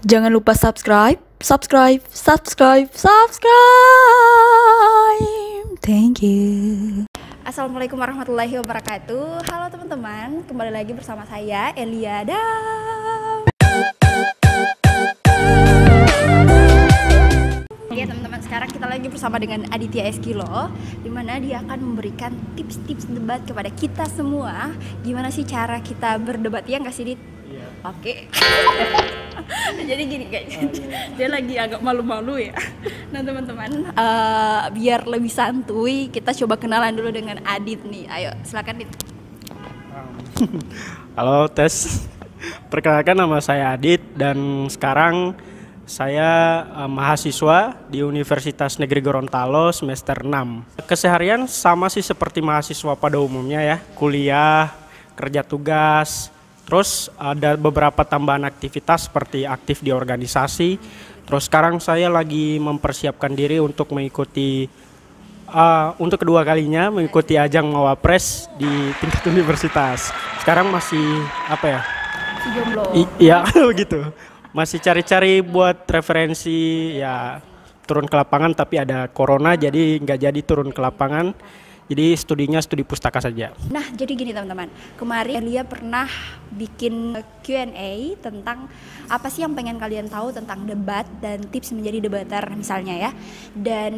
Jangan lupa subscribe. Thank you. Assalamualaikum warahmatullahi wabarakatuh. Halo teman-teman, kembali lagi bersama saya Elia Dam. Oke teman-teman, sekarang kita lagi bersama dengan Aditya Eskilo, di mana dia akan memberikan tips-tips debat kepada kita semua. Gimana sih cara kita berdebat, ya nggak sih Dit? Iya. Oke. Jadi gini guys, dia lagi agak malu-malu ya. Nah teman-teman, biar lebih santuy, kita coba kenalan dulu dengan Adit nih. Ayo, silakan Dit. Halo tes, perkenalkan nama saya Adit dan sekarang saya mahasiswa di Universitas Negeri Gorontalo semester 6. Keseharian sama sih seperti mahasiswa pada umumnya ya, kuliah, kerja tugas. Terus ada beberapa tambahan aktivitas seperti aktif di organisasi. Terus sekarang saya lagi mempersiapkan diri untuk mengikuti untuk kedua kalinya mengikuti ajang Mawapres di tingkat universitas. Sekarang masih apa ya? Si jomblo. Iya begitu. Masih cari-cari buat referensi ya, turun ke lapangan tapi ada corona jadi nggak jadi turun ke lapangan. Jadi studinya studi pustaka saja. Nah, jadi gini teman-teman. Kemarin Elia pernah bikin Q&A tentang apa sih yang pengen kalian tahu tentang debat dan tips menjadi debater misalnya ya. Dan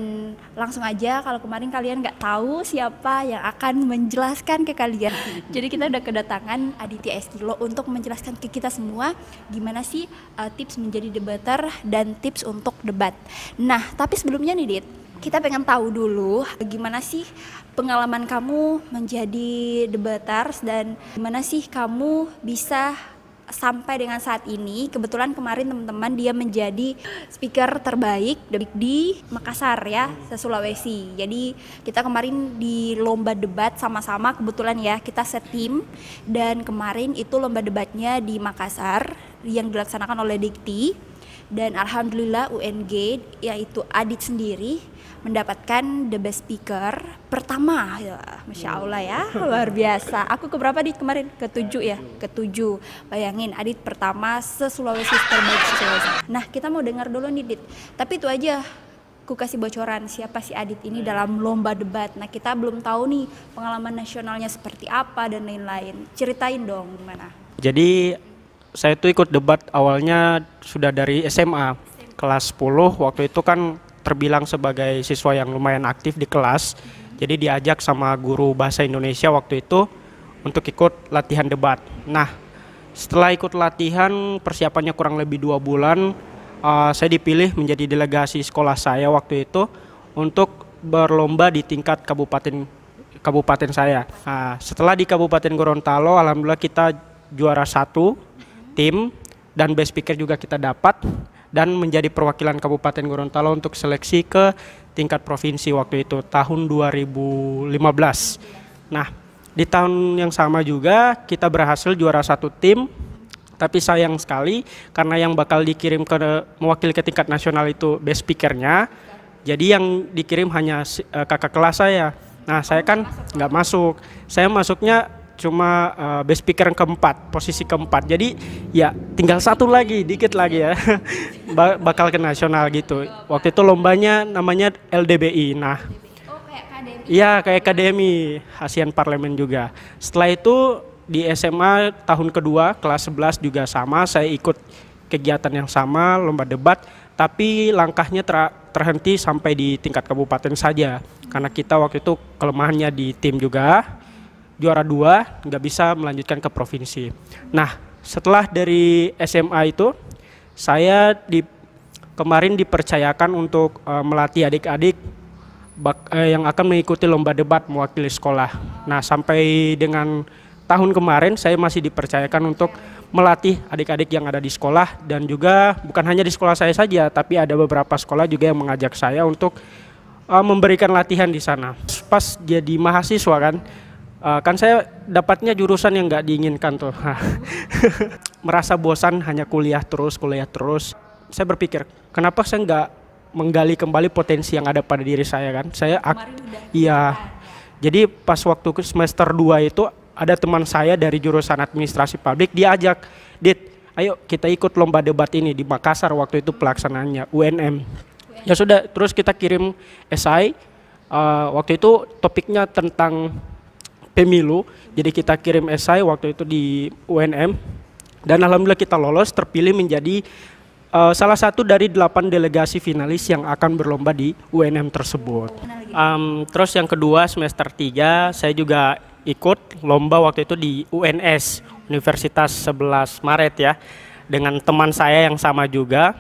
langsung aja, kalau kemarin kalian nggak tahu siapa yang akan menjelaskan ke kalian. Jadi kita udah kedatangan Aditya Eskilo untuk menjelaskan ke kita semua gimana sih tips menjadi debater dan tips untuk debat. Nah, tapi sebelumnya nih Dit, kita pengen tahu dulu gimana sih pengalaman kamu menjadi debaters dan gimana sih kamu bisa sampai dengan saat ini. Kebetulan kemarin teman-teman dia menjadi speaker terbaik di Makassar ya, se-Sulawesi. Jadi kita kemarin di lomba debat sama-sama, kebetulan ya kita setim, dan kemarin itu lomba debatnya di Makassar yang dilaksanakan oleh Dikti. Dan alhamdulillah UNG yaitu Adit sendiri mendapatkan the best speaker pertama ya, Masya Allah ya, luar biasa. Aku keberapa Dit kemarin? Ketujuh ya, ketujuh. Bayangin Adit pertama se-Sulawesi, terbaik se-Sulawesi. Nah kita mau dengar dulu nih Dit, tapi itu aja aku kasih bocoran siapa si Adit ini dalam lomba debat. Nah kita belum tahu nih pengalaman nasionalnya seperti apa dan lain-lain. Ceritain dong gimana. Jadi saya tuh ikut debat awalnya sudah dari SMA kelas 10. Waktu itu kan terbilang sebagai siswa yang lumayan aktif di kelas. Jadi diajak sama guru bahasa Indonesia waktu itu untuk ikut latihan debat. Nah setelah ikut latihan, persiapannya kurang lebih 2 bulan, saya dipilih menjadi delegasi sekolah saya waktu itu untuk berlomba di tingkat kabupaten saya. Nah, setelah di Kabupaten Gorontalo, alhamdulillah kita juara 1 tim dan best speaker juga kita dapat, dan menjadi perwakilan Kabupaten Gorontalo untuk seleksi ke tingkat provinsi waktu itu tahun 2015. Nah di tahun yang sama juga kita berhasil juara 1 tim, tapi sayang sekali karena yang bakal dikirim ke mewakili ke tingkat nasional itu best speakernya, jadi yang dikirim hanya kakak kelas saya. Nah saya kan nggak masuk, saya masuknya cuma best speaker yang keempat, posisi keempat. Jadi ya tinggal 1 lagi, dikit lagi ya bakal ke nasional gitu. Waktu itu lombanya namanya LDBI. Nah iya kayak akademi ASEAN Parlemen juga. Setelah itu di SMA tahun kedua kelas 11 juga sama, saya ikut kegiatan yang sama, lomba debat, tapi langkahnya terhenti sampai di tingkat kabupaten saja karena kita waktu itu kelemahannya di tim juga. Juara 2, nggak bisa melanjutkan ke provinsi. Nah setelah dari SMA itu saya kemarin dipercayakan untuk melatih adik-adik yang akan mengikuti lomba debat mewakili sekolah. Nah sampai dengan tahun kemarin saya masih dipercayakan untuk melatih adik-adik yang ada di sekolah, dan juga bukan hanya di sekolah saya saja, tapi ada beberapa sekolah juga yang mengajak saya untuk memberikan latihan di sana. Pas jadi mahasiswa kan saya dapatnya jurusan yang nggak diinginkan tuh. Merasa bosan hanya kuliah terus. Saya berpikir kenapa saya nggak menggali kembali potensi yang ada pada diri saya kan. Iya. Jadi pas waktu ke semester 2 itu ada teman saya dari jurusan administrasi publik, dia ajak, Dit ayo kita ikut lomba debat ini di Makassar, waktu itu pelaksanaannya UNM. Ya sudah, terus kita kirim esai. Waktu itu topiknya tentang pemilu, jadi kita kirim esai waktu itu di UNM, dan alhamdulillah kita lolos, terpilih menjadi salah satu dari 8 delegasi finalis yang akan berlomba di UNM tersebut. Terus yang kedua, semester 3 saya juga ikut lomba waktu itu di UNS, Universitas 11 Maret ya, dengan teman saya yang sama juga.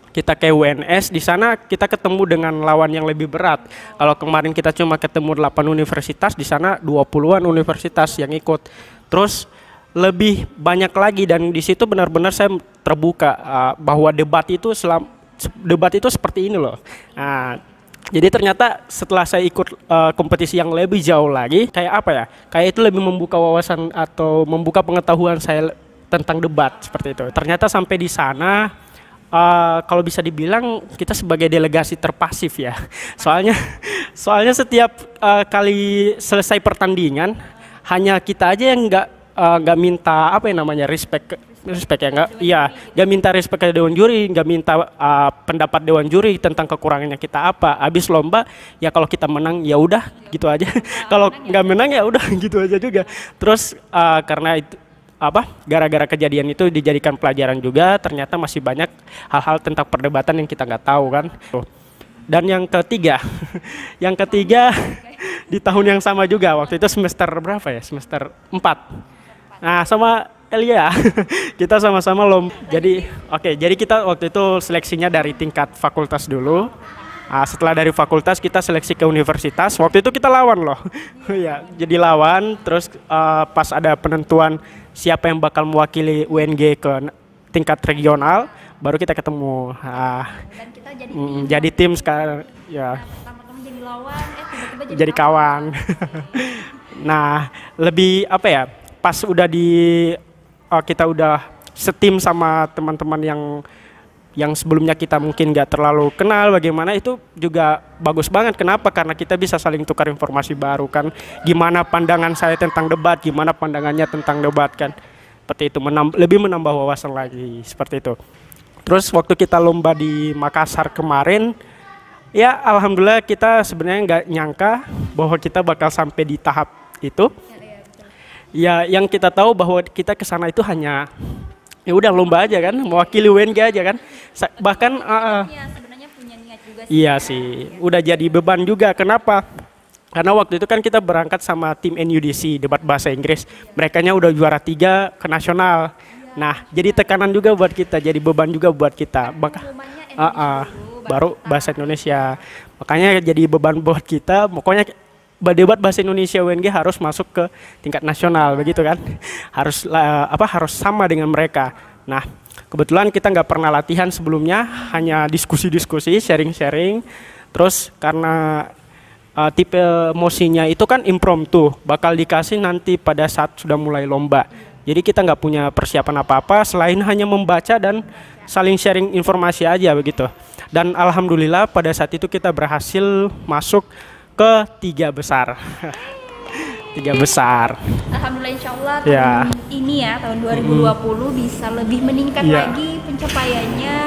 Kita ke UNS, di sana kita ketemu dengan lawan yang lebih berat. Kalau kemarin kita cuma ketemu 8 universitas, di sana 20-an universitas yang ikut. Terus lebih banyak lagi, dan di situ benar-benar saya terbuka bahwa debat itu seperti ini loh. Nah, jadi ternyata setelah saya ikut kompetisi yang lebih jauh lagi, kayak apa ya? Kayak itu lebih membuka wawasan atau membuka pengetahuan saya tentang debat seperti itu. Ternyata sampai di sana kalau bisa dibilang kita sebagai delegasi terpasif ya. Soalnya setiap kali selesai pertandingan hanya kita aja yang nggak minta apa yang namanya respect ya, nggak minta respect ke dewan juri, nggak minta pendapat dewan juri tentang kekurangannya kita apa. Habis lomba ya kalau kita menang ya udah gitu aja. Kalau nggak menang ya udah gitu aja juga. Terus karena itu gara-gara kejadian itu dijadikan pelajaran juga, ternyata masih banyak hal-hal tentang perdebatan yang kita nggak tahu kan. Dan yang ketiga di tahun yang sama juga, waktu itu semester berapa ya, semester 4. Nah sama Elia kita sama-sama jadi kita waktu itu seleksinya dari tingkat fakultas dulu. Setelah dari fakultas kita seleksi ke universitas, waktu itu kita lawan loh. Ya, jadi lawan, terus pas ada penentuan siapa yang bakal mewakili UNG ke tingkat regional, baru kita ketemu. Dan kita jadi tim sekarang ya. Pertama-tama jadi lawan, tiba-tiba jadi kawan. Nah, lebih apa ya? Pas udah kita udah setim sama teman-teman yang sebelumnya kita mungkin nggak terlalu kenal, bagaimana itu juga bagus banget. Kenapa? Karena kita bisa saling tukar informasi baru kan. Gimana pandangan saya tentang debat, gimana pandangannya tentang debat kan. Seperti itu, lebih menambah wawasan lagi, seperti itu. Terus waktu kita lomba di Makassar kemarin, ya alhamdulillah kita sebenarnya nggak nyangka bahwa kita bakal sampai di tahap itu. Ya yang kita tahu bahwa kita ke sana itu hanya ya udah lomba aja kan, mewakili UNG aja kan. Bahkan sebenarnya punya niat juga sih. iya sih, udah jadi beban juga. Kenapa? Karena waktu itu kan kita berangkat sama tim NUDC debat bahasa Inggris. Merekanya udah juara 3 ke nasional. Nah, jadi tekanan juga buat kita, jadi beban juga buat kita. Baru bahasa Indonesia. Makanya jadi beban buat kita. Pokoknya debat bahasa Indonesia UNG harus masuk ke tingkat nasional, begitu kan? Harus sama dengan mereka. Nah, kebetulan kita nggak pernah latihan sebelumnya, hanya diskusi-diskusi, sharing-sharing. Terus karena tipe mosinya itu kan impromptu, bakal dikasih nanti pada saat sudah mulai lomba. Jadi kita nggak punya persiapan apa-apa selain hanya membaca dan saling sharing informasi aja begitu. Dan alhamdulillah pada saat itu kita berhasil masuk ke 3 besar. 3 besar. Alhamdulillah, insya Allah tahun ini ya, tahun 2020 bisa lebih meningkat lagi pencapaiannya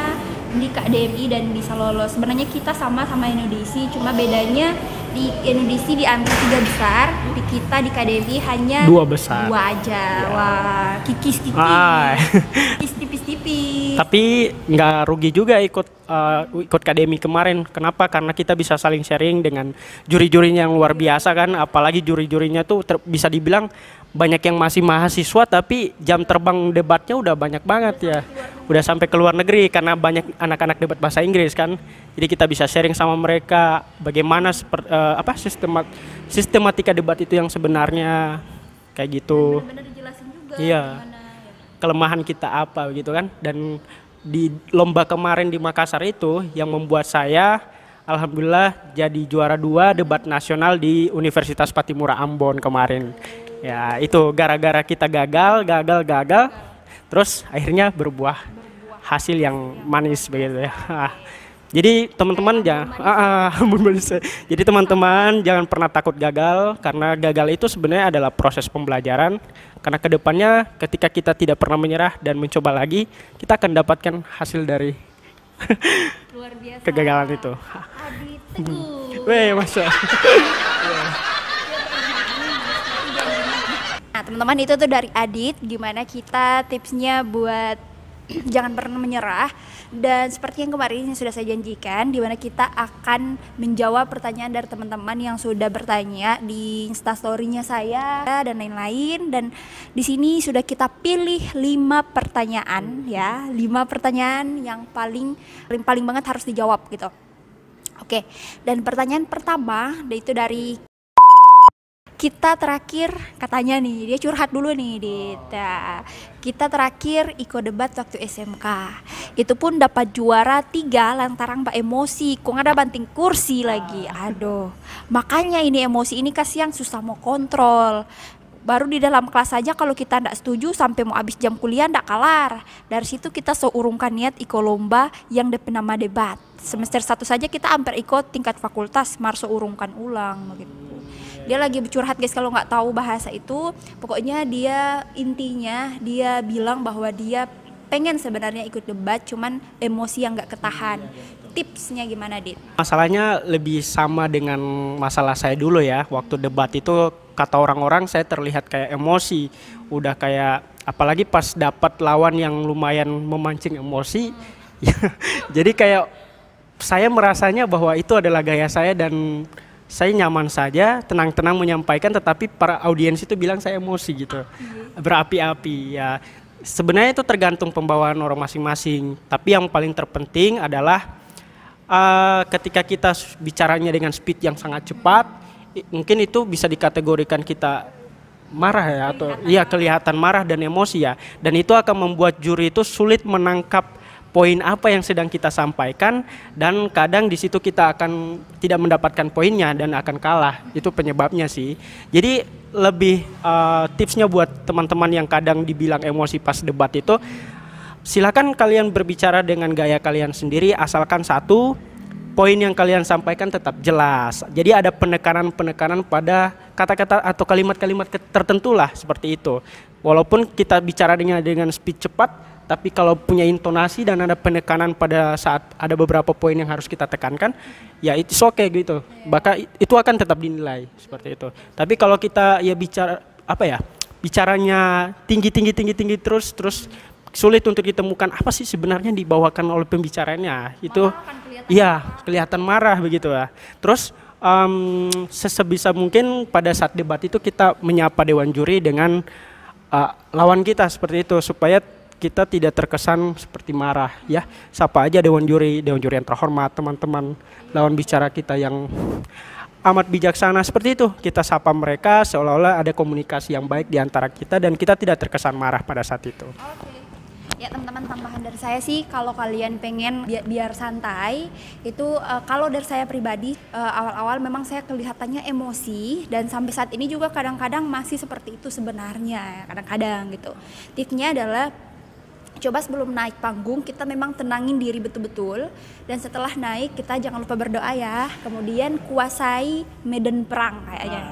di KDMI dan bisa lolos. Sebenarnya kita sama-sama NUDC, cuma bedanya di NUDC di antara 3 besar, di kita di KDMI hanya 2 besar. 2 aja. Wah, kikis tipis-tipis. Tapi nggak rugi juga ikut KDMI kemarin. Kenapa? Karena kita bisa saling sharing dengan juri-jurinya yang luar biasa kan. Apalagi juri-jurinya tuh bisa dibilang banyak yang masih mahasiswa, tapi jam terbang debatnya udah banyak banget ya. Udah sampai ke luar negeri karena banyak anak-anak debat bahasa Inggris kan. Jadi kita bisa sharing sama mereka bagaimana sistematika debat itu yang sebenarnya kayak gitu. Benar-benar dijelasin juga. Iya. Kelemahan kita apa gitu kan. Dan di lomba kemarin di Makassar itu yang membuat saya alhamdulillah jadi juara 2 debat nasional di Universitas Patimura Ambon kemarin. Ya itu gara-gara kita gagal, terus akhirnya berbuah hasil yang manis begitu ya. Jadi teman-teman jadi teman-teman jangan pernah takut gagal, karena gagal itu sebenarnya adalah proses pembelajaran. Karena kedepannya ketika kita tidak pernah menyerah dan mencoba lagi, kita akan dapatkan hasil dari Luar biasa. kegagalan itu. Adit Teguh. Weh, masa. Nah, teman-teman, itu tuh dari Adit, gimana kita tipsnya buat jangan pernah menyerah. Dan seperti yang kemarin yang sudah saya janjikan, di mana kita akan menjawab pertanyaan dari teman-teman yang sudah bertanya di Instastory-nya saya dan lain-lain. Dan di sini sudah kita pilih 5 pertanyaan ya, 5 pertanyaan yang paling banget harus dijawab gitu. Oke, dan pertanyaan pertama itu dari kita terakhir, katanya nih, dia curhat dulu nih, Dita. Kita terakhir ikut debat waktu SMK. Itu pun dapat juara 3 lantaran Mbak emosi. Kok nggak ada banting kursi lagi. Aduh, makanya ini emosi ini kasihan, susah mau kontrol. Baru di dalam kelas saja kalau kita ndak setuju sampai mau habis jam kuliah ndak kalar. Dari situ kita seurungkan niat ikut lomba yang nama debat. Semester 1 saja kita hampir ikut tingkat fakultas, marso urungkan ulang gitu. Dia lagi curhat guys, kalau nggak tahu bahasa itu, pokoknya dia intinya dia bilang bahwa dia pengen sebenarnya ikut debat, cuman emosi yang nggak ketahan. Tipsnya gimana, Dit? Masalahnya lebih sama dengan masalah saya dulu ya. Waktu debat itu kata orang-orang saya terlihat kayak emosi, udah kayak apalagi pas dapat lawan yang lumayan memancing emosi. Jadi kayak saya merasanya bahwa itu adalah gaya saya dan saya nyaman saja, tenang-tenang menyampaikan, tetapi para audiens itu bilang saya emosi gitu, berapi-api ya. Sebenarnya itu tergantung pembawaan orang masing-masing, tapi yang paling terpenting adalah ketika kita bicaranya dengan speed yang sangat cepat, mungkin itu bisa dikategorikan kita marah ya, atau iya kelihatan marah dan emosi ya, dan itu akan membuat juri itu sulit menangkap poin apa yang sedang kita sampaikan, dan kadang di situ kita akan tidak mendapatkan poinnya dan akan kalah. Itu penyebabnya sih. Jadi lebih tipsnya buat teman-teman yang kadang dibilang emosi pas debat itu, silakan kalian berbicara dengan gaya kalian sendiri, asalkan satu, poin yang kalian sampaikan tetap jelas. Jadi ada penekanan-penekanan pada kata-kata atau kalimat-kalimat tertentu lah, seperti itu. Walaupun kita bicara dengan speed cepat, tapi kalau punya intonasi dan ada penekanan pada saat ada beberapa poin yang harus kita tekankan, ya itu oke gitu. Bahkan itu akan tetap dinilai seperti itu. Tapi kalau kita ya bicara bicaranya tinggi terus sulit untuk ditemukan apa sih sebenarnya dibawakan oleh pembicaranya. Itu iya kelihatan marah begitu ya. Terus sebisa mungkin pada saat debat itu kita menyapa dewan juri dengan lawan kita seperti itu, supaya kita tidak terkesan seperti marah ya. Sapa aja dewan juri yang terhormat, teman-teman lawan bicara kita yang amat bijaksana, seperti itu. Kita sapa mereka seolah-olah ada komunikasi yang baik di antara kita dan kita tidak terkesan marah pada saat itu. Oke. Ya teman-teman, tambahan dari saya sih, kalau kalian pengen biar santai itu, kalau dari saya pribadi awal-awal memang saya kelihatannya emosi, dan sampai saat ini juga kadang-kadang masih seperti itu sebenarnya, kadang-kadang gitu. Tipsnya adalah coba sebelum naik panggung kita memang tenangin diri betul-betul, dan setelah naik kita jangan lupa berdoa ya. Kemudian kuasai medan perang kayaknya.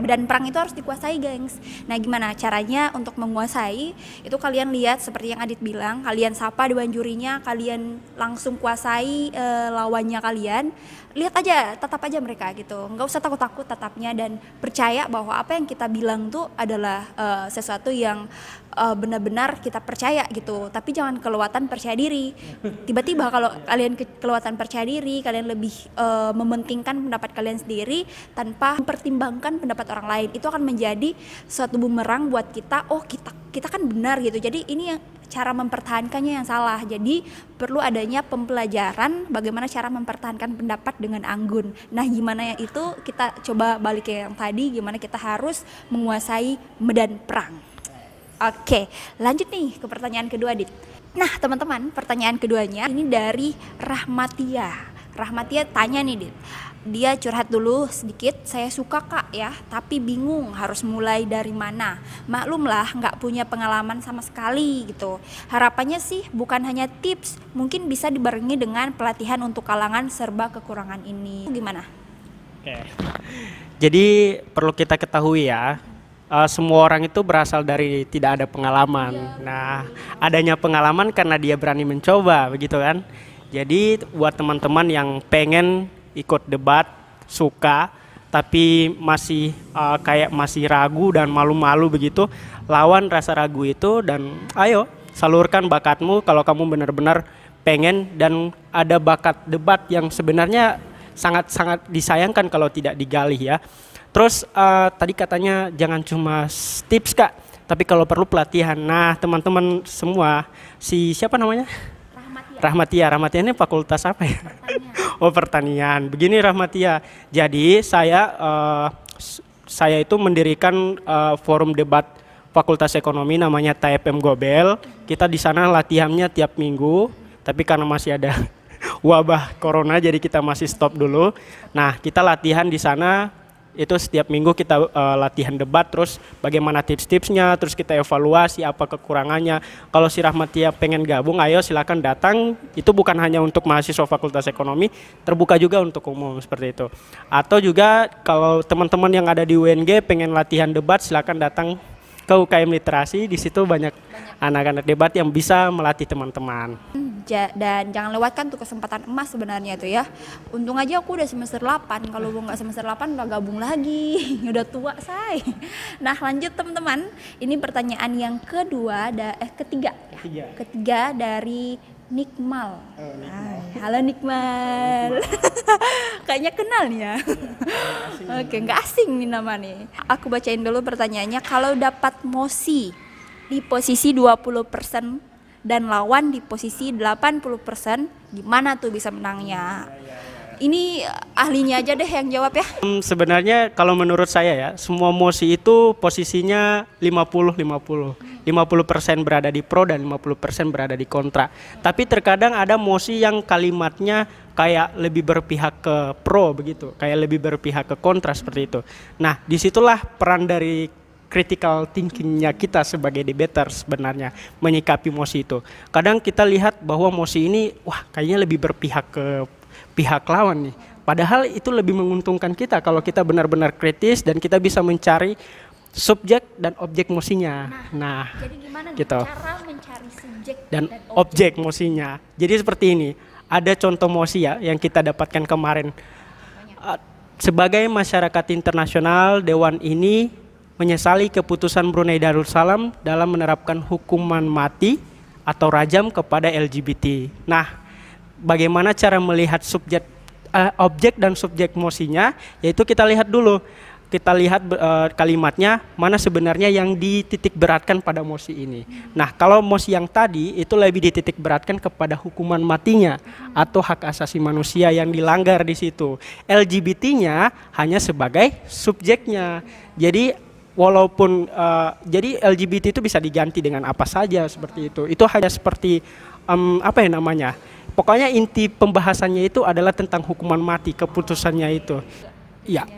Medan perang itu harus dikuasai, gengs. Nah, gimana caranya untuk menguasai? Itu kalian lihat seperti yang Adit bilang, kalian sapa dewan jurinya, kalian langsung kuasai lawannya kalian. Lihat aja, tatap aja mereka gitu. Nggak usah takut-takut tatapnya, dan percaya bahwa apa yang kita bilang tuh adalah sesuatu yang benar-benar kita percaya gitu. Tapi jangan kelewatan percaya diri. Tiba-tiba kalau kalian kelewatan percaya diri, kalian lebih mementingkan pendapat kalian sendiri tanpa mempertimbangkan pendapat orang lain, itu akan menjadi suatu bumerang buat kita. Oh, kita kan benar gitu. Jadi ini yang cara mempertahankannya yang salah. Jadi perlu adanya pembelajaran bagaimana cara mempertahankan pendapat dengan anggun. Nah, gimana yang itu kita coba balik ke yang tadi, gimana kita harus menguasai medan perang. Oke, lanjut nih ke pertanyaan kedua, Dit. Nah, teman-teman, pertanyaan keduanya ini dari Rahmatia. Rahmatia tanya nih, Dit. Dia curhat dulu sedikit, saya suka Kak ya, tapi bingung harus mulai dari mana. Maklum lah nggak punya pengalaman sama sekali gitu. Harapannya sih bukan hanya tips, mungkin bisa dibarengi dengan pelatihan untuk kalangan serba kekurangan ini. Gimana? Oke. Jadi perlu kita ketahui ya, semua orang itu berasal dari tidak ada pengalaman. Nah, adanya pengalaman karena dia berani mencoba, begitu kan? Jadi buat teman-teman yang pengen ikut debat, suka, tapi masih kayak masih ragu dan malu-malu begitu, lawan rasa ragu itu dan ayo salurkan bakatmu kalau kamu benar-benar pengen dan ada bakat debat yang sebenarnya sangat-sangat disayangkan kalau tidak digali ya. Terus tadi katanya jangan cuma tips Kak, tapi kalau perlu pelatihan. Nah teman-teman semua, siapa namanya? Rahmatia ini fakultas apa ya? Oh pertanian. Begini Rahmatia. Jadi saya itu mendirikan forum debat Fakultas Ekonomi namanya TFM Gobel. Kita di sana latihannya tiap minggu, tapi karena masih ada wabah corona jadi kita masih stop dulu. Nah, kita latihan di sana itu setiap minggu kita latihan debat, terus bagaimana tips-tipsnya, terus kita evaluasi apa kekurangannya. Kalau si Rahmatia pengen gabung, ayo silakan datang. Itu bukan hanya untuk mahasiswa Fakultas Ekonomi, terbuka juga untuk umum seperti itu. Atau juga kalau teman-teman yang ada di UNG pengen latihan debat, silakan datang ke UKM Literasi. Di situ banyak anak-anak debat yang bisa melatih teman-teman. Dan jangan lewatkan tuh kesempatan emas sebenarnya tuh ya. Untung aja aku udah semester 8. Kalau nggak semester 8 nggak gabung lagi. Udah tua say. Nah lanjut teman-teman. Ini pertanyaan yang ketiga dari Nikmal. Halo Nikmal. Kayaknya kenal nih ya. Oke, nggak asing nih nama nih. Aku bacain dulu pertanyaannya. Kalau dapat mosi di posisi 20% dan lawan di posisi 80%, gimana tuh bisa menangnya? Ini ahlinya aja deh yang jawab ya. Sebenarnya kalau menurut saya ya, semua mosi itu posisinya 50-50. 50% berada di pro dan 50% berada di kontra. Tapi terkadang ada mosi yang kalimatnya kayak lebih berpihak ke pro begitu, kayak lebih berpihak ke kontra seperti itu. Nah, disitulah peran dari critical thinkingnya kita sebagai debater sebenarnya menyikapi mosi itu. Kadang kita lihat bahwa mosi ini wah kayaknya lebih berpihak ke pihak lawan nih. Padahal itu lebih menguntungkan kita kalau kita benar-benar kritis dan kita bisa mencari subjek dan objek mosinya. Nah, jadi gimana gitu. Cara mencari subjek dan objek mosinya. Jadi seperti ini. Ada contoh mosi ya yang kita dapatkan kemarin. Sebagai masyarakat internasional, Dewan ini menyesali keputusan Brunei Darussalam dalam menerapkan hukuman mati atau rajam kepada LGBT. Nah, bagaimana cara melihat objek dan subjek mosinya? Yaitu kita lihat dulu. Kita lihat kalimatnya mana sebenarnya yang dititik beratkan pada mosi ini. Nah, kalau mosi yang tadi itu lebih dititik beratkan kepada hukuman matinya atau hak asasi manusia yang dilanggar di situ. LGBT-nya hanya sebagai subjeknya. Jadi walaupun jadi LGBT itu bisa diganti dengan apa saja seperti itu. Itu hanya seperti apa ya namanya? Pokoknya inti pembahasannya itu adalah tentang hukuman mati, keputusannya itu. Ya.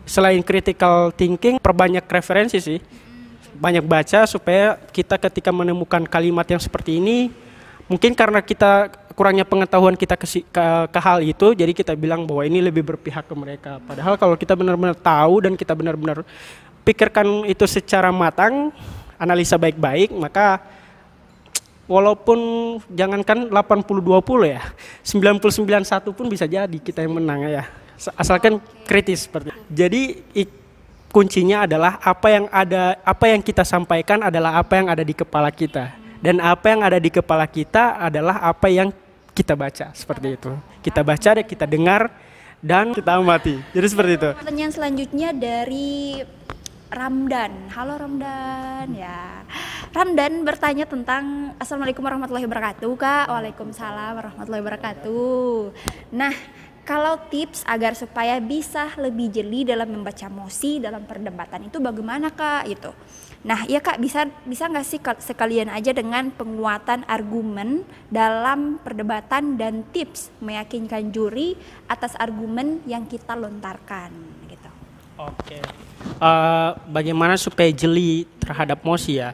Selain critical thinking, perbanyak referensi sih. Banyak baca supaya kita ketika menemukan kalimat yang seperti ini, mungkin karena kita kurangnya pengetahuan kita ke hal itu, jadi kita bilang bahwa ini lebih berpihak ke mereka. Padahal kalau kita benar-benar tahu dan kita benar-benar pikirkan itu secara matang, analisa baik-baik, maka walaupun jangankan 80-20 ya, 99-1 pun bisa jadi kita yang menang ya. Asalkan kritis seperti itu. Jadi kuncinya adalah apa yang kita sampaikan adalah apa yang ada di kepala kita, dan apa yang ada di kepala kita adalah apa yang kita baca seperti itu. Kita baca, kita dengar, dan kita amati. Jadi seperti itu. Pertanyaan selanjutnya dari Ramdan. Halo Ramdan ya. Ramdan bertanya tentang Assalamualaikum warahmatullahi wabarakatuh Kak. Waalaikumsalam warahmatullahi wabarakatuh. Nah, kalau tips agar supaya bisa lebih jeli dalam membaca mosi dalam perdebatan itu bagaimana Kak? Gitu. Nah, iya Kak, bisa nggak sih sekalian aja dengan penguatan argumen dalam perdebatan dan tips meyakinkan juri atas argumen yang kita lontarkan gitu. Oke. Bagaimana supaya jeli terhadap mosi ya?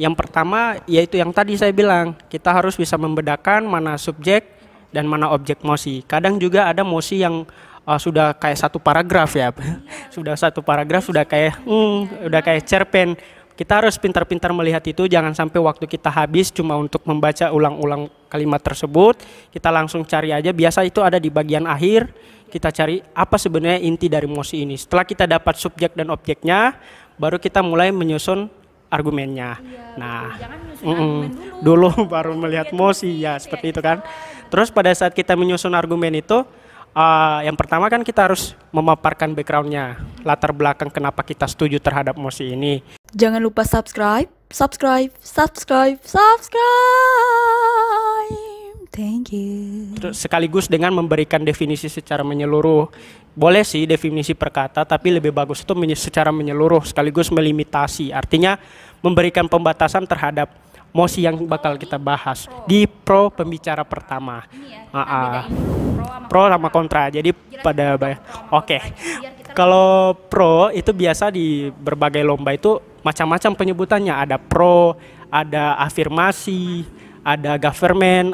Yang pertama yaitu yang tadi saya bilang, kita harus bisa membedakan mana subjek dan mana objek mosi. Kadang juga ada mosi yang sudah kayak satu paragraf ya. Sudah satu paragraf sudah kayak cerpen. Kita harus pintar-pintar melihat itu, jangan sampai waktu kita habis cuma untuk membaca ulang-ulang kalimat tersebut. Kita langsung cari aja, biasa itu ada di bagian akhir. Kita cari apa sebenarnya inti dari mosi ini. Setelah kita dapat subjek dan objeknya, baru kita mulai menyusun argumennya. Nah, dulu baru melihat mosi ya, seperti itu kan. Terus pada saat kita menyusun argumen itu, yang pertama kan kita harus memaparkan backgroundnya, latar belakang kenapa kita setuju terhadap mosi ini. Jangan lupa subscribe. Thank you. Terus sekaligus dengan memberikan definisi secara menyeluruh. Boleh sih definisi per kata, tapi lebih bagus itu secara menyeluruh sekaligus melimitasi. Artinya memberikan pembatasan terhadap mosi yang bakal kita bahas di pro pembicara pertama. Pro sama kontra. Jadi pada oke. Kalau pro itu biasa di berbagai lomba itu macam-macam penyebutannya. Ada pro, ada afirmasi, ada government,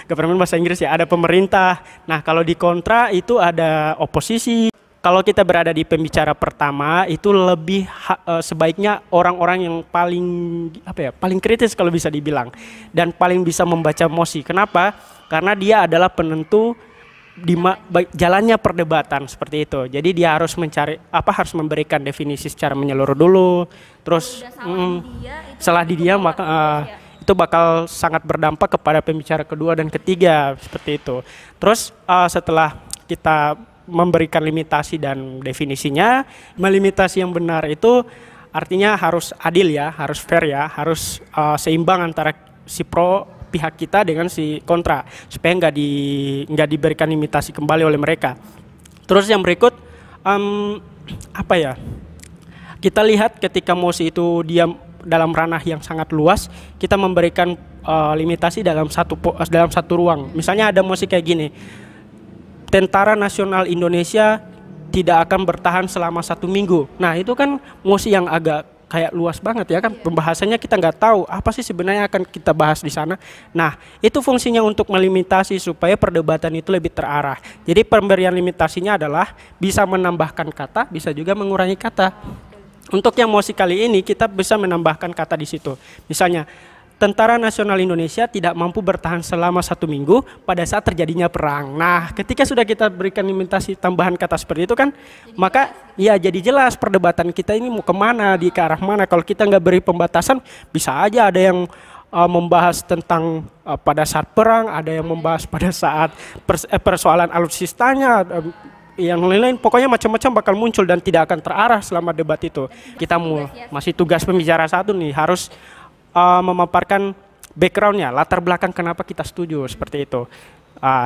government bahasa Inggris ya, ada pemerintah. Nah, kalau di kontra itu ada oposisi. Kalau kita berada di pembicara pertama itu lebih sebaiknya orang-orang yang paling kritis kalau bisa dibilang, dan paling bisa membaca mosi. Kenapa? Karena dia adalah penentu di jalannya perdebatan seperti itu. Jadi dia harus harus memberikan definisi secara menyeluruh dulu. Terus salah di dia maka itu bakal sangat berdampak kepada pembicara kedua dan ketiga seperti itu. Terus setelah kita memberikan limitasi dan definisinya, melimitasi yang benar itu artinya harus adil ya, harus fair ya, harus seimbang antara si pro pihak kita dengan si kontra, supaya nggak diberikan limitasi kembali oleh mereka. Terus yang berikut kita lihat ketika mosi itu dia dalam ranah yang sangat luas, kita memberikan limitasi dalam satu ruang. Misalnya ada mosi kayak gini, Tentara Nasional Indonesia tidak akan bertahan selama 1 minggu. Nah, itu kan mosi yang agak kayak luas banget ya kan, pembahasannya kita nggak tahu apa sih sebenarnya akan kita bahas di sana. Nah, itu fungsinya untuk melimitasi supaya perdebatan itu lebih terarah. Jadi pemberian limitasinya adalah bisa menambahkan kata, bisa juga mengurangi kata. Untuk yang mosi kali ini kita bisa menambahkan kata di situ. Misalnya, Tentara Nasional Indonesia tidak mampu bertahan selama 1 minggu pada saat terjadinya perang. Nah, ketika sudah kita berikan limitasi tambahan kata seperti itu kan, maka ya jadi jelas perdebatan kita ini mau kemana, ke arah mana. Kalau kita nggak beri pembatasan, bisa aja ada yang membahas tentang pada saat perang, ada yang membahas pada saat persoalan alutsistanya, yang lain-lain, pokoknya macam-macam bakal muncul dan tidak akan terarah selama debat itu. Kita masih tugas pembicara satu nih, harus memaparkan backgroundnya, latar belakang kenapa kita setuju seperti itu.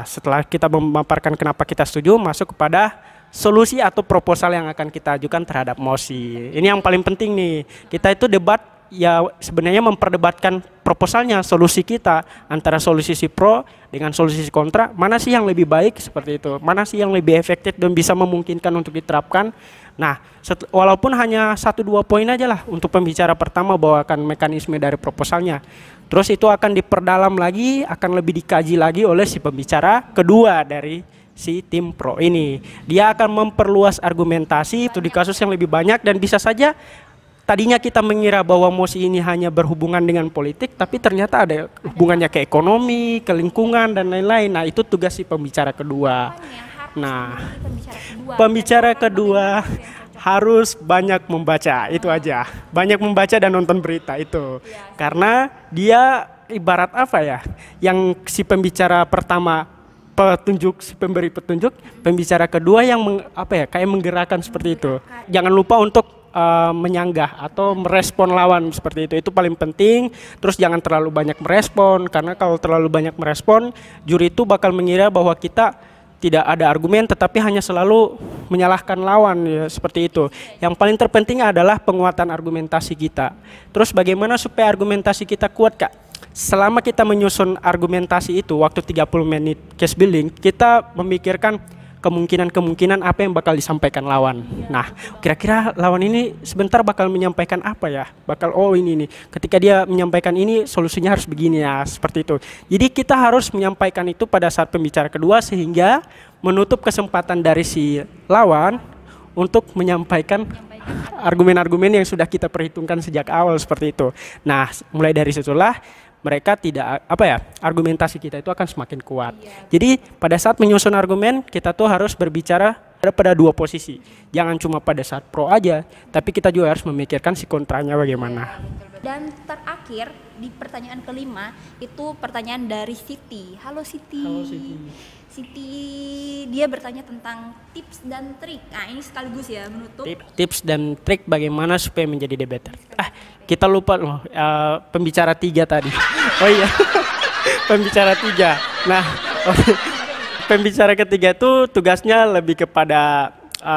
Setelah kita memaparkan kenapa kita setuju, masuk kepada solusi atau proposal yang akan kita ajukan terhadap mosi. Ini yang paling penting nih. Kita itu debat ya sebenarnya memperdebatkan proposalnya, solusi kita antara solusi si pro dengan solusi si kontra, mana sih yang lebih baik seperti itu, mana sih yang lebih efektif dan bisa memungkinkan untuk diterapkan. Nah, walaupun hanya 1-2 poin aja lah untuk pembicara pertama, bawakan mekanisme dari proposalnya. Terus itu akan diperdalam lagi, akan lebih dikaji lagi oleh si pembicara kedua dari si tim pro ini. Dia akan memperluas argumentasi itu di kasus yang lebih banyak, dan bisa saja tadinya kita mengira bahwa mosi ini hanya berhubungan dengan politik, tapi ternyata ada hubungannya ke ekonomi, ke lingkungan, dan lain-lain. Nah, itu tugas si pembicara kedua. Nah, pembicara kedua harus banyak membaca, itu aja. Banyak membaca dan nonton berita itu. Karena dia ibarat apa ya, yang si pembicara pertama petunjuk, si pemberi petunjuk, pembicara kedua yang kayak menggerakkan seperti itu. Jangan lupa untuk menyanggah atau merespon lawan seperti itu paling penting. Terus jangan terlalu banyak merespon, karena kalau terlalu banyak merespon, juri itu bakal mengira bahwa kita tidak ada argumen tetapi hanya selalu menyalahkan lawan ya, seperti itu. Yang paling terpenting adalah penguatan argumentasi kita. Terus bagaimana supaya argumentasi kita kuat, Kak? Selama kita menyusun argumentasi itu waktu 30 menit case building, kita memikirkan kemungkinan-kemungkinan apa yang bakal disampaikan lawan. Nah, kira-kira lawan ini sebentar bakal menyampaikan apa ya? Bakal ini nih. Ketika dia menyampaikan ini, solusinya harus begini ya, seperti itu. Jadi kita harus menyampaikan itu pada saat pembicara kedua sehingga menutup kesempatan dari si lawan untuk menyampaikan argumen-argumen yang sudah kita perhitungkan sejak awal seperti itu. Nah, mulai dari situlah mereka tidak argumentasi kita itu akan semakin kuat. Jadi pada saat menyusun argumen kita tuh harus berbicara pada dua posisi. Jangan cuma pada saat pro aja, tapi kita juga harus memikirkan si kontranya bagaimana. Dan terakhir di pertanyaan kelima itu pertanyaan dari Siti. Halo Siti. Halo Siti. Siti dia bertanya tentang tips dan trik. Nah ini sekaligus ya menutup. Tips dan trik bagaimana supaya menjadi debater. Kita lupa loh pembicara 3 tadi. Oh iya, pembicara 3. Nah, pembicara ketiga itu tugasnya lebih kepada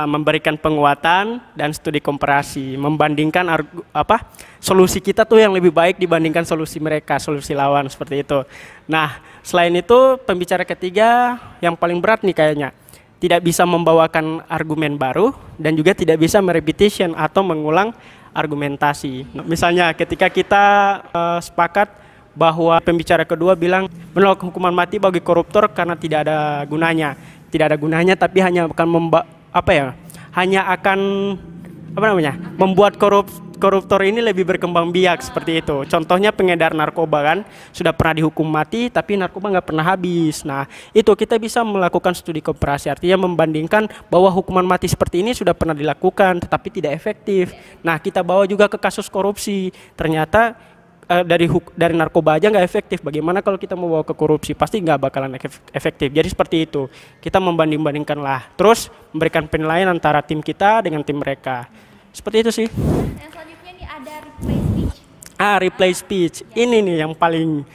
memberikan penguatan dan studi komparasi, membandingkan solusi kita tuh yang lebih baik dibandingkan solusi mereka, solusi lawan seperti itu. Nah, selain itu pembicara ketiga yang paling berat nih kayaknya, tidak bisa membawakan argumen baru dan juga tidak bisa merepetition atau mengulang argumentasi. Misalnya ketika kita sepakat bahwa pembicara kedua bilang menolak hukuman mati bagi koruptor karena tidak ada gunanya. Tidak ada gunanya tapi hanya akan membuat koruptor ini lebih berkembang biak seperti itu. Contohnya pengedar narkoba kan sudah pernah dihukum mati tapi narkoba nggak pernah habis. Nah itu kita bisa melakukan studi komparasi, artinya membandingkan bahwa hukuman mati seperti ini sudah pernah dilakukan tetapi tidak efektif. Nah kita bawa juga ke kasus korupsi, ternyata dari narkoba aja nggak efektif. Bagaimana kalau kita mau bawa ke korupsi? Pasti nggak bakalan efektif. Jadi seperti itu. Kita membanding-bandingkan lah. Terus memberikan penilaian antara tim kita dengan tim mereka. Seperti itu sih. Yang selanjutnya nih ada replay speech. Replay speech. Ini nih yang paling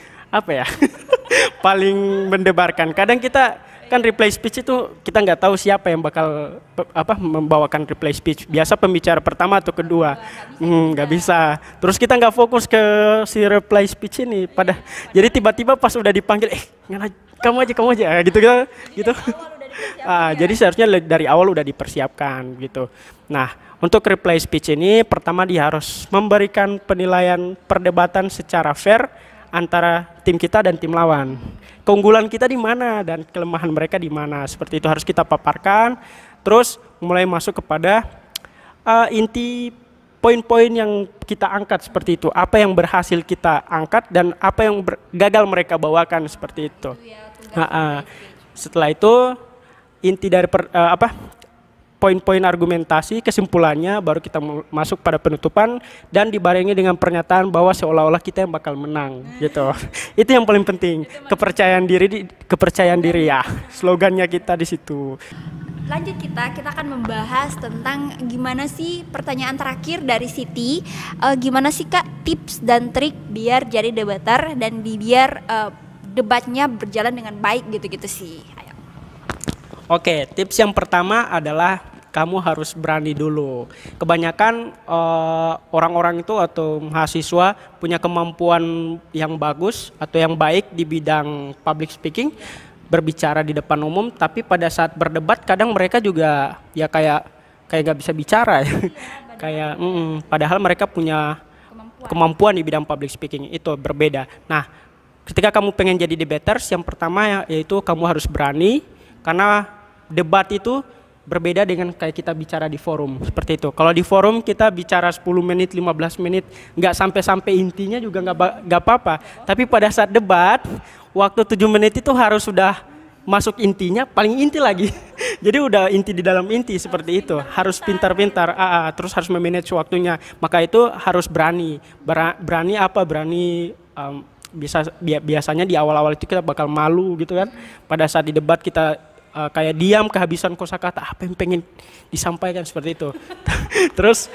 paling mendebarkan. Kadang kita kan replay speech itu kita nggak tahu siapa yang bakal membawakan replay speech. Biasa pembicara pertama atau kedua nggak bisa. Terus kita nggak fokus ke si replay speech ini. Jadi tiba-tiba pas udah dipanggil, kamu aja gitu. Jadi seharusnya dari awal udah dipersiapkan gitu. Nah untuk replay speech ini pertama dia harus memberikan penilaian perdebatan secara fair antara tim kita dan tim lawan. Keunggulan kita di mana dan kelemahan mereka di mana. Seperti itu harus kita paparkan. Terus mulai masuk kepada inti poin-poin yang kita angkat seperti itu. Apa yang berhasil kita angkat dan apa yang gagal mereka bawakan seperti itu. Setelah itu inti dari poin-poin argumentasi, kesimpulannya baru kita masuk pada penutupan dan dibarengi dengan pernyataan bahwa seolah-olah kita yang bakal menang gitu. Itu yang paling penting, kepercayaan diri ya. Slogannya kita di situ. Lanjut kita akan membahas tentang gimana sih pertanyaan terakhir dari Siti, gimana sih Kak tips dan trik biar jadi debater dan biar debatnya berjalan dengan baik gitu-gitu sih. Ayo. Oke, tips yang pertama adalah kamu harus berani dulu. Kebanyakan orang-orang itu atau mahasiswa punya kemampuan yang bagus atau yang baik di bidang public speaking, berbicara di depan umum, tapi pada saat berdebat kadang mereka juga ya kayak nggak bisa bicara ya. Padahal mereka punya kemampuan di bidang public speaking itu berbeda. Nah, ketika kamu pengen jadi debaters, yang pertama yaitu kamu harus berani, karena debat itu berbeda dengan kayak kita bicara di forum seperti itu. Kalau di forum kita bicara 10 menit, 15 menit, nggak sampai intinya juga nggak apa-apa. Tapi pada saat debat, waktu 7 menit itu harus sudah masuk intinya, paling inti lagi. Jadi udah inti di dalam inti seperti itu. Harus pintar-pintar, terus harus memanage waktunya. Maka itu harus berani. Berani biasanya di awal-awal itu kita bakal malu gitu kan. Pada saat di debat kita kayak diam, kehabisan kosakata, apa yang pengen disampaikan seperti itu. Terus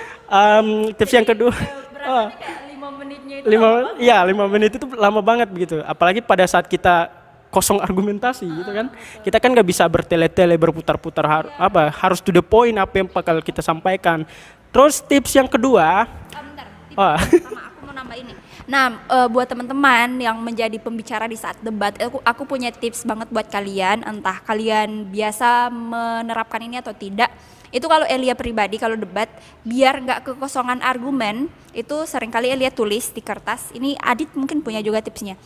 tips yang kedua, 5 menitnya itu 5 menit itu lama banget begitu. Apalagi pada saat kita kosong argumentasi gitu kan. Kita kan nggak bisa bertele-tele berputar-putar harus to the point apa yang bakal kita sampaikan. Terus tips yang kedua, Bentar, tips pertama aku mau nambah ini. Nah, buat teman-teman yang menjadi pembicara di saat debat, aku punya tips banget buat kalian. Entah kalian biasa menerapkan ini atau tidak. Itu kalau Elia pribadi, kalau debat, biar nggak kekosongan argumen, itu seringkali Elia tulis di kertas. Ini Adit mungkin punya juga tipsnya.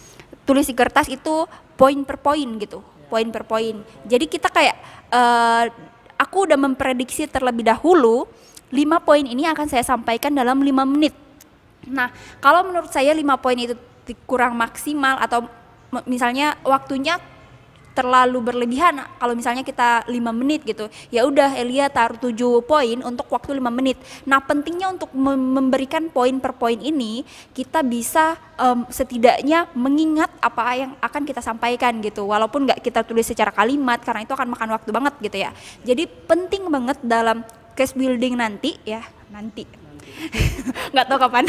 Tulis di kertas itu poin per poin gitu, poin per poin. Jadi kita kayak, aku udah memprediksi terlebih dahulu, 5 poin ini akan saya sampaikan dalam 5 menit. Nah, kalau menurut saya 5 poin itu kurang maksimal atau misalnya waktunya terlalu berlebihan, kalau misalnya kita 5 menit gitu, ya udah Elia taruh 7 poin untuk waktu 5 menit. Nah, pentingnya untuk memberikan poin per poin ini, kita bisa setidaknya mengingat apa yang akan kita sampaikan gitu, walaupun nggak kita tulis secara kalimat karena itu akan makan waktu banget gitu ya. Jadi penting banget dalam case building nanti nggak tahu kapan.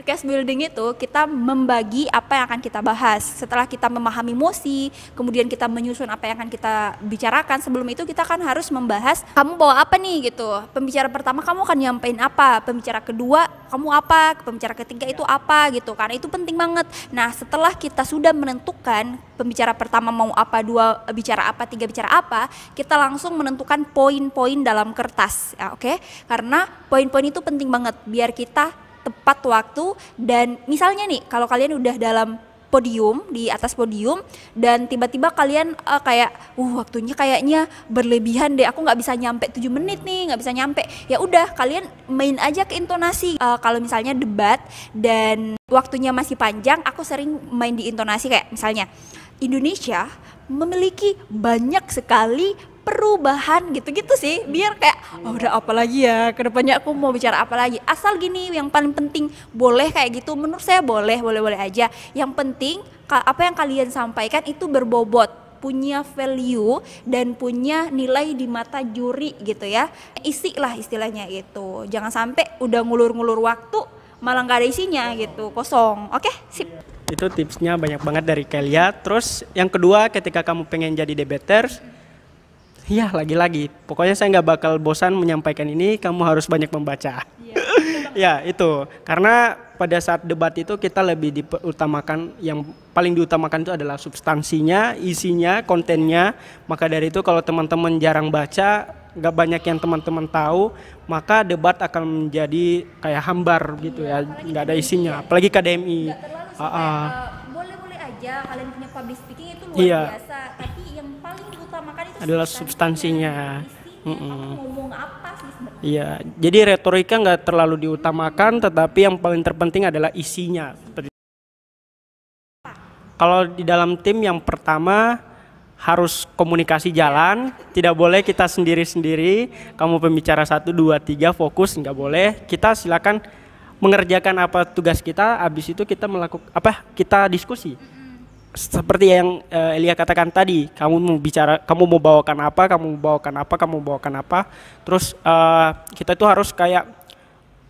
Case building itu kita membagi apa yang akan kita bahas. Setelah kita memahami mosi, kemudian kita menyusun apa yang akan kita bicarakan. Sebelum itu kita kan harus membahas kamu bawa apa nih gitu. Pembicara pertama kamu akan nyampein apa, pembicara kedua kamu apa, pembicara ketiga itu apa gitu kan. Itu penting banget. Nah, setelah kita sudah menentukan pembicara pertama mau apa, dua bicara apa, tiga bicara apa, kita langsung menentukan poin-poin dalam kertas ya, oke? Karena poin-poin itu penting banget biar kita tepat waktu. Dan misalnya nih, kalau kalian udah dalam podium, di atas podium, dan tiba-tiba kalian kayak waktunya kayaknya berlebihan deh, aku nggak bisa nyampe 7 menit nih, nggak bisa nyampe, ya udah kalian main aja ke intonasi. Kalau misalnya debat dan waktunya masih panjang, aku sering main di intonasi kayak misalnya Indonesia memiliki banyak sekali perubahan gitu-gitu sih, biar kayak udah apa lagi ya, kedepannya aku mau bicara apa lagi, asal gini yang paling penting. Boleh kayak gitu, menurut saya boleh aja. Yang penting apa yang kalian sampaikan itu berbobot, punya value dan punya nilai di mata juri gitu ya. Isi lah istilahnya itu, jangan sampai udah ngulur-ngulur waktu malah nggak ada isinya gitu, kosong. Oke, sip. Itu tipsnya banyak banget dari Kelia. Terus yang kedua, ketika kamu pengen jadi debaters, ya lagi-lagi, pokoknya saya nggak bakal bosan menyampaikan ini, kamu harus banyak membaca. Ya itu, karena pada saat debat itu kita lebih diutamakan, yang paling diutamakan itu adalah substansinya, isinya, kontennya. Maka dari itu kalau teman-teman jarang baca, nggak banyak yang teman-teman tahu, maka debat akan menjadi kayak hambar gitu ya, nggak ada isinya. Apalagi KDMI. Boleh-boleh aja kalian punya public speaking itu luar biasa, tapi yang paling diutamakan itu adalah substansinya. Ngomong apa sih sebenarnya? Iya, jadi retorika nggak terlalu diutamakan, tetapi yang paling terpenting adalah isinya. Kalau di dalam tim, yang pertama harus komunikasi jalan, tidak boleh kita sendiri-sendiri. Kamu pembicara 1, 2, 3 fokus, nggak boleh. Kita silakan mengerjakan apa tugas kita, habis itu kita kita diskusi. Seperti yang Elia katakan tadi, kamu mau bawakan apa, terus kita itu harus kayak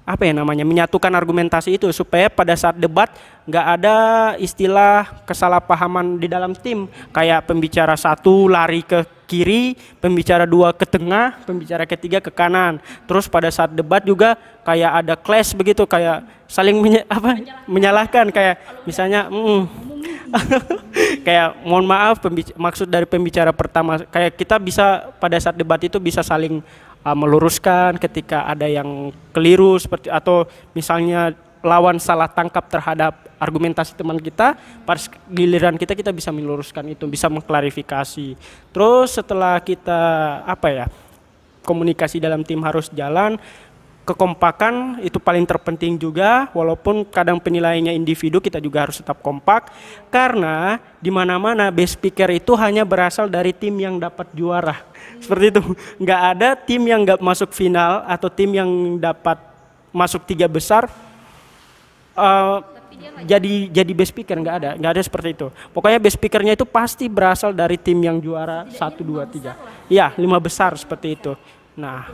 menyatukan argumentasi itu supaya pada saat debat nggak ada istilah kesalahpahaman di dalam tim, kayak pembicara 1 lari ke kiri, pembicara 2 ke tengah, pembicara ketiga ke kanan. Terus pada saat debat juga kayak ada clash begitu, kayak saling menyalahkan, kayak misalnya kayak mohon maaf, maksud dari pembicara pertama, kayak kita bisa pada saat debat itu bisa saling meluruskan ketika ada yang keliru, seperti atau misalnya lawan salah tangkap terhadap argumentasi teman kita, pas giliran kita bisa meluruskan itu, bisa mengklarifikasi. Terus setelah kita komunikasi dalam tim harus jalan, kekompakan itu paling terpenting juga, walaupun kadang penilaiannya individu, kita juga harus tetap kompak, karena di mana-mana best speaker itu hanya berasal dari tim yang dapat juara. Seperti itu, nggak ada tim yang nggak masuk final atau tim yang dapat masuk 3 besar jadi best speaker, nggak ada seperti itu. Pokoknya best speakernya itu pasti berasal dari tim yang juara 1, 2, 3. Iya, 5 besar seperti itu. Nah,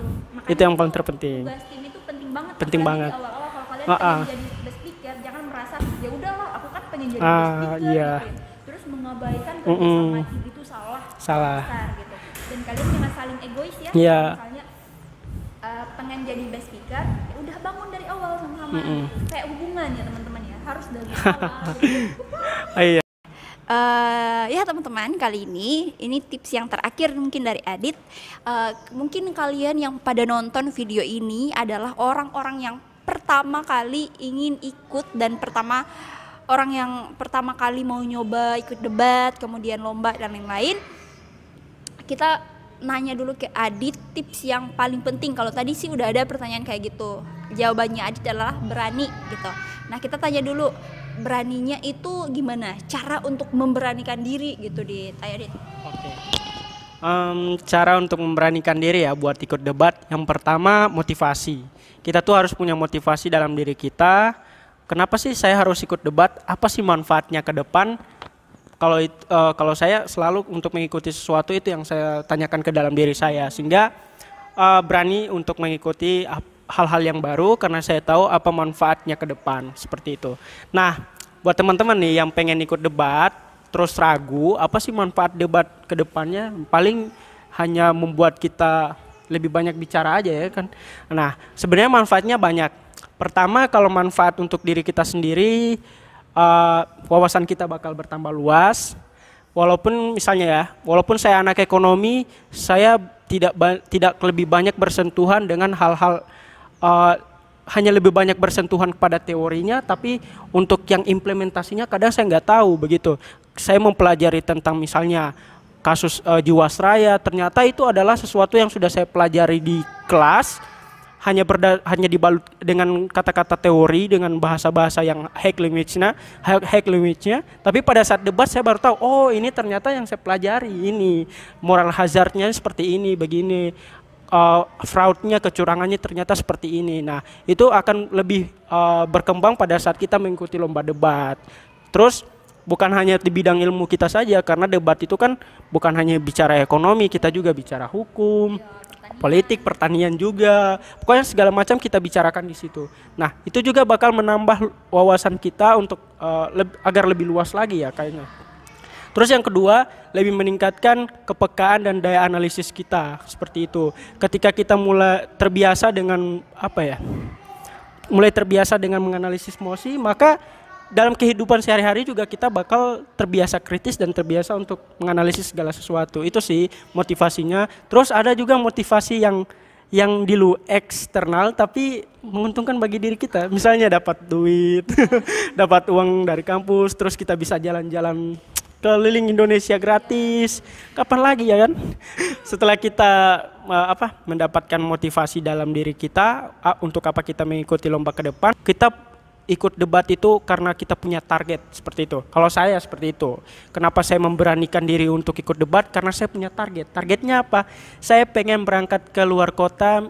itu yang paling terpenting. Tugas tim itu penting banget. Di awal-awal kalau kalian pengen jadi best speaker, jangan merasa ya udahlah aku kan pengen jadi best speaker gitu. Terus mengabaikan kerjasama tim itu salah besar gitu. Dan kalian jangan saling egois ya. Iya. Misalnya pengen jadi best speaker, ya udah bangun dari awal sama-sama. Kayak hubungan ya teman-teman ya, harus dari awal. Iya. Ya teman-teman, kali ini tips yang terakhir mungkin dari Adit. Mungkin kalian yang pada nonton video ini adalah orang-orang yang pertama kali ingin ikut dan orang yang pertama kali mau nyoba ikut debat, kemudian lomba dan lain-lain. Kita nanya dulu ke Adit tips yang paling penting. Kalau tadi sih udah ada pertanyaan kayak gitu, jawabannya Adit adalah berani gitu. Nah kita tanya dulu, beraninya itu gimana? Cara untuk memberanikan diri gitu Adit. Oke. Cara untuk memberanikan diri ya buat ikut debat, yang pertama motivasi. Kita tuh harus punya motivasi dalam diri kita. Kenapa sih saya harus ikut debat? Apa sih manfaatnya ke depan? Kalau saya selalu untuk mengikuti sesuatu itu yang saya tanyakan ke dalam diri saya, sehingga berani untuk mengikuti hal-hal yang baru karena saya tahu apa manfaatnya ke depan, seperti itu. Nah, buat teman-teman nih yang pengen ikut debat terus ragu, apa sih manfaat debat ke depannya? Paling hanya membuat kita lebih banyak bicara aja ya kan. Nah, sebenarnya manfaatnya banyak. Pertama, kalau manfaat untuk diri kita sendiri, wawasan kita bakal bertambah luas. Walaupun misalnya ya, walaupun saya anak ekonomi, saya tidak lebih banyak bersentuhan dengan hal-hal, hanya lebih banyak bersentuhan kepada teorinya, tapi untuk yang implementasinya kadang saya nggak tahu begitu. Saya mempelajari tentang misalnya kasus Jiwasraya, ternyata itu adalah sesuatu yang sudah saya pelajari di kelas, hanya dibalut dengan kata-kata teori, dengan bahasa-bahasa yang hack language-nya, tapi pada saat debat saya baru tahu, oh ini ternyata yang saya pelajari ini, moral hazardnya seperti ini, begini, fraudnya, kecurangannya ternyata seperti ini. Nah, itu akan lebih berkembang pada saat kita mengikuti lomba debat. Terus bukan hanya di bidang ilmu kita saja, karena debat itu kan bukan hanya bicara ekonomi, kita juga bicara hukum, politik, pertanian juga, pokoknya segala macam kita bicarakan di situ. Nah, itu juga bakal menambah wawasan kita untuk agar lebih luas lagi ya kayaknya. Terus yang kedua, lebih meningkatkan kepekaan dan daya analisis kita, seperti itu. Ketika kita mulai terbiasa dengan menganalisis emosi, maka dalam kehidupan sehari-hari juga kita bakal terbiasa kritis dan terbiasa untuk menganalisis segala sesuatu. Itu sih motivasinya. Terus ada juga motivasi yang di luar eksternal tapi menguntungkan bagi diri kita. Misalnya dapat duit, dapat uang dari kampus, terus kita bisa jalan-jalan keliling Indonesia gratis. Kapan lagi ya kan? Setelah kita mendapatkan motivasi dalam diri kita, untuk apa kita mengikuti lomba ke depan, kita ikut debat itu karena kita punya target, seperti itu. Kalau saya seperti itu. Kenapa saya memberanikan diri untuk ikut debat? Karena saya punya target. Targetnya apa? Saya pengen berangkat ke luar kota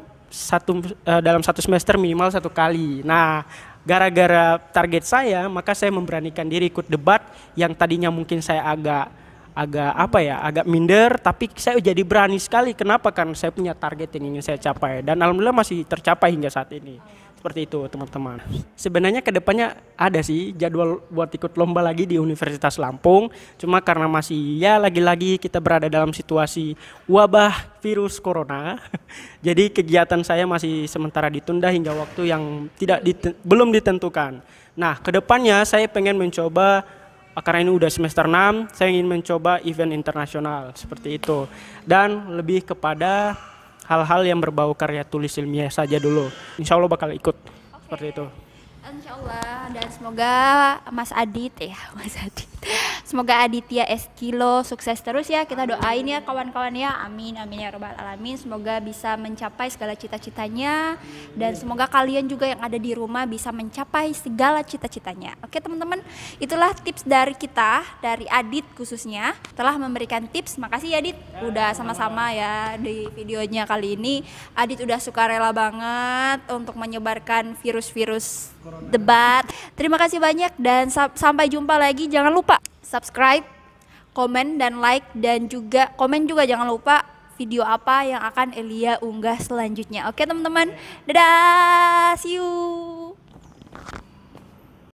dalam satu semester minimal 1 kali. Nah, gara-gara target saya, maka saya memberanikan diri ikut debat yang tadinya mungkin saya agak minder, tapi saya jadi berani sekali. Kenapa? Karena saya punya target yang ingin saya capai, dan alhamdulillah masih tercapai hingga saat ini. Seperti itu teman-teman. Sebenarnya kedepannya ada sih jadwal buat ikut lomba lagi di Universitas Lampung, cuma karena masih lagi-lagi kita berada dalam situasi wabah virus corona, jadi kegiatan saya masih sementara ditunda hingga waktu yang belum ditentukan. Nah, kedepannya saya pengen mencoba, karena ini udah semester 6, saya ingin mencoba event internasional seperti itu, dan lebih kepada hal-hal yang berbau karya tulis ilmiah saja dulu. Insya Allah bakal ikut seperti itu. Insya Allah, dan semoga Mas Adit, semoga Aditya Eskilo sukses terus ya. Kita doain ya kawan-kawan ya, amin amin ya robbal alamin. Semoga bisa mencapai segala cita-citanya, dan semoga kalian juga yang ada di rumah bisa mencapai segala cita-citanya. Oke teman-teman, itulah tips dari kita, dari Adit khususnya telah memberikan tips. Makasih ya Adit, udah sama-sama ya di videonya kali ini. Adit udah sukarela banget untuk menyebarkan virus-virus debat. Terima kasih banyak, dan sampai jumpa lagi. Jangan lupa subscribe, komen dan like, dan juga komen juga jangan lupa video apa yang akan Elia unggah selanjutnya. Oke teman-teman, dadah, see you.